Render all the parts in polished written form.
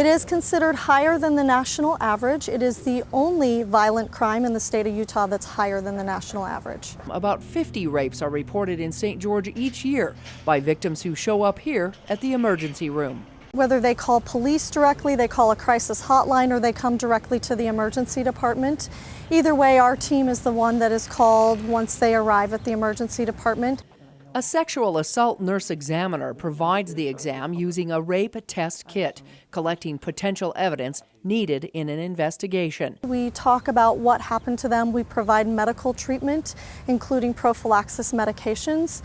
It is considered higher than the national average. It is the only violent crime in the state of Utah that's higher than the national average. About 50 rapes are reported in St. George each year by victims who show up here at the emergency room. Whether they call police directly, they call a crisis hotline, or they come directly to the emergency department. Either way, our team is the one that is called once they arrive at the emergency department. A sexual assault nurse examiner provides the exam using a rape test kit, collecting potential evidence needed in an investigation. We talk about what happened to them. We provide medical treatment, including prophylaxis medications.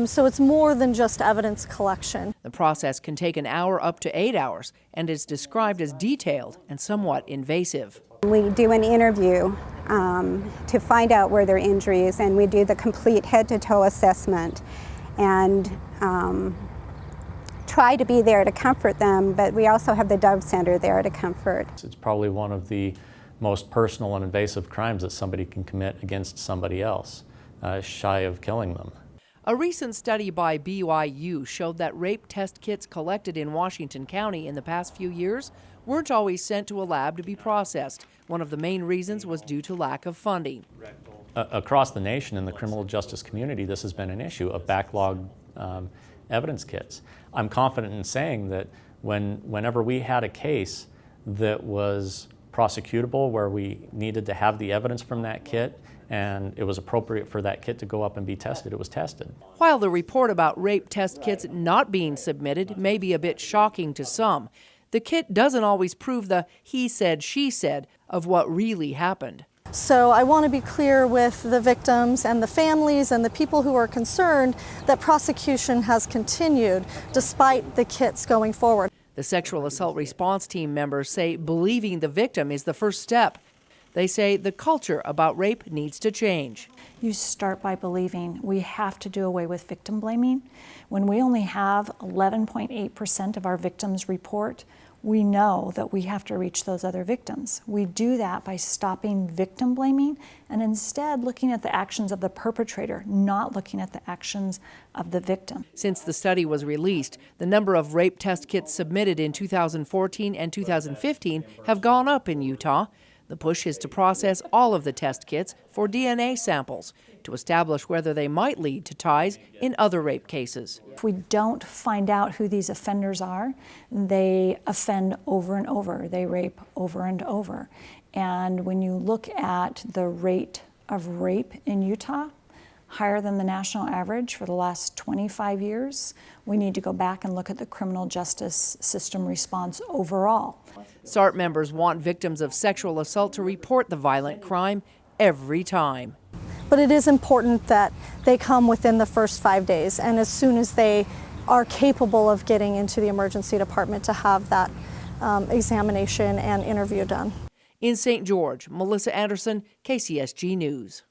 So it's more than just evidence collection. The process can take an hour up to 8 hours and is described as detailed and somewhat invasive. We do an interview to find out where their injuries, and we do the complete head-to-toe assessment and try to be there to comfort them, but we also have the Dove Center there to comfort. It's probably one of the most personal and invasive crimes that somebody can commit against somebody else, shy of killing them. A recent study by BYU showed that rape test kits collected in Washington County in the past few years weren't always sent to a lab to be processed. One of the main reasons was due to lack of funding. Across the nation in the criminal justice community, this has been an issue of backlog evidence kits. I'm confident in saying that whenever we had a case that was prosecutable, where we needed to have the evidence from that kit, and it was appropriate for that kit to go up and be tested, it was tested. While the report about rape test kits not being submitted may be a bit shocking to some, the kit doesn't always prove the he said, she said of what really happened. So I want to be clear with the victims and the families and the people who are concerned that prosecution has continued despite the kits going forward. The sexual assault response team members say believing the victim is the first step. They say the culture about rape needs to change. You start by believing. We have to do away with victim blaming. When we only have 11.8% of our victims report, we know that we have to reach those other victims. We do that by stopping victim blaming and instead looking at the actions of the perpetrator, not looking at the actions of the victim. Since the study was released, the number of rape test kits submitted in 2014 and 2015 have gone up in Utah. The push is to process all of the test kits for DNA samples to establish whether they might lead to ties in other rape cases. If we don't find out who these offenders are, they offend over and over. They rape over and over. And when you look at the rate of rape in Utah, higher than the national average for the last 25 years, we need to go back and look at the criminal justice system response overall. SART members want victims of sexual assault to report the violent crime every time. But it is important that they come within the first 5 days, and as soon as they are capable of getting into the emergency department to have that examination and interview done. In St. George, Melissa Anderson, KCSG News.